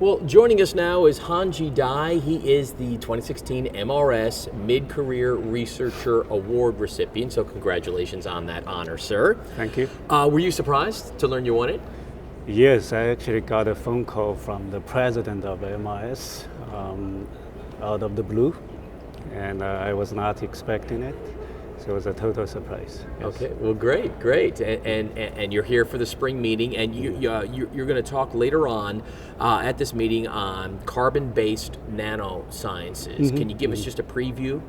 Well, joining us now is Hongjie Dai. He is the 2016 MRS Mid-Career Researcher Award recipient, so congratulations on that honor, sir. Thank you. Were you surprised to learn you won it? Yes, I actually got a phone call from the president of MRS out of the blue, and I was not expecting it. So it was a total surprise. Yes. Okay, well, great. And you're here for the spring meeting, and you're going to talk later on at this meeting on carbon-based nanosciences. Mm-hmm. Can you give us just a preview?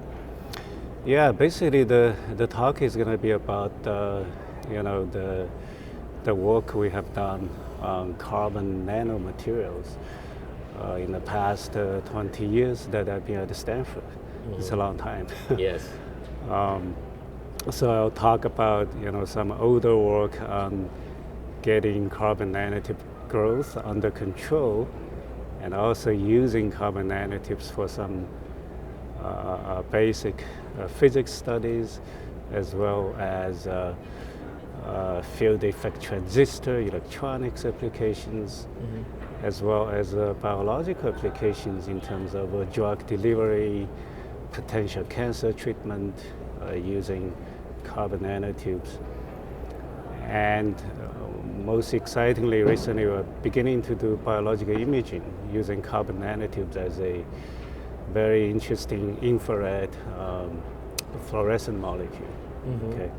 Yeah, basically the talk is going to be about the work we have done on carbon nanomaterials in the past 20 years that I've been at Stanford. Mm-hmm. It's a long time. Yes. So I'll talk about some older work on getting carbon nanotube growth under control, and also using carbon nanotubes for some basic physics studies, as well as field effect transistor electronics applications, mm-hmm. as well as biological applications in terms of drug delivery, potential cancer treatment using carbon nanotubes. And most excitingly, recently we're beginning to do biological imaging using carbon nanotubes as a very interesting infrared fluorescent molecule. Mm-hmm. Okay.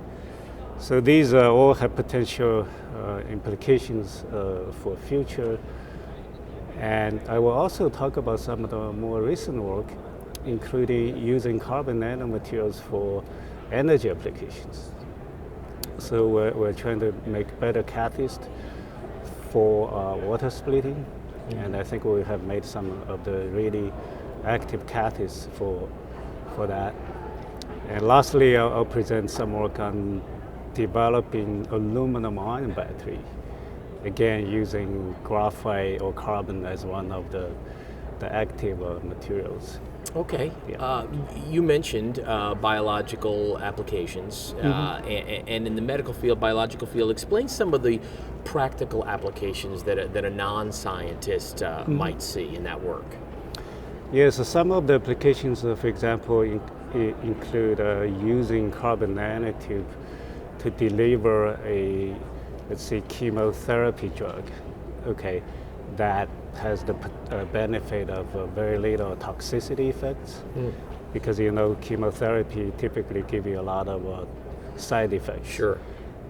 So these all have potential implications for future. And I will also talk about some of the more recent work, including using carbon nanomaterials for energy applications. So we're trying to make better catalysts for water splitting, mm-hmm. and I think we have made some of the really active catalysts for that. And lastly, I'll present some work on developing aluminum-ion battery, again using graphite or carbon as one of the active materials. Okay. Yeah. You mentioned biological applications, mm-hmm. And in the medical field, biological field. Explain some of the practical applications that a non-scientist mm-hmm. might see in that work. Yes, so some of the applications, for example, include using carbon nanotube to deliver a, let's say, chemotherapy drug. Okay, that has the benefit of very little toxicity effects, because chemotherapy typically give you a lot of side effects. Sure.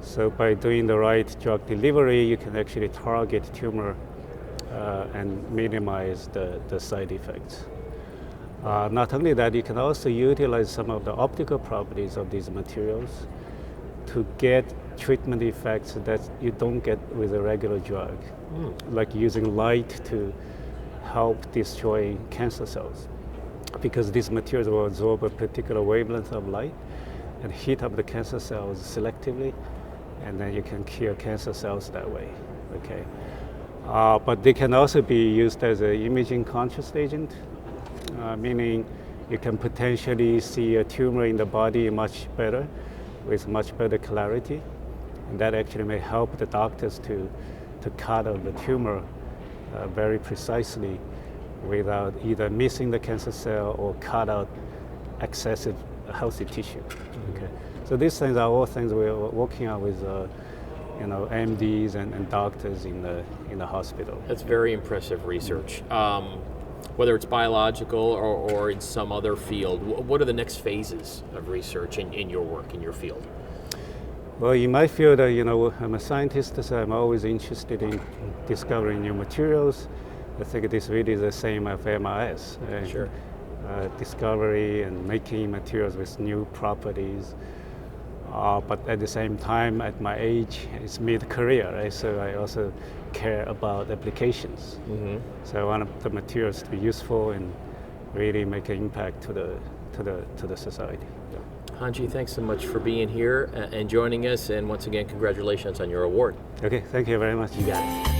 So by doing the right drug delivery, you can actually target tumor and minimize the side effects. Not only that, you can also utilize some of the optical properties of these materials to get treatment effects that you don't get with a regular drug, like using light to help destroy cancer cells, because these materials will absorb a particular wavelength of light and heat up the cancer cells selectively, and then you can kill cancer cells that way. Okay, but they can also be used as an imaging contrast agent, meaning you can potentially see a tumor in the body much better, with much better clarity, and that actually may help the doctors to cut out the tumor very precisely without either missing the cancer cell or cut out excessive healthy tissue. Mm-hmm. Okay, so these things are all things we're working on with MDs and doctors in the hospital. That's very impressive research. Whether it's biological or in some other field, what are the next phases of research in your work, in your field? Well, in my field, I'm a scientist, so I'm always interested in discovering new materials. I think this really is the same as MRS. Sure. Discovery and making materials with new properties. But at the same time, at my age, it's mid-career, right? So I also care about applications. Mm-hmm. So I want the materials to be useful and really make an impact to the society. Hongjie, thanks so much for being here and joining us, and once again, congratulations on your award. Okay, thank you very much. You got it.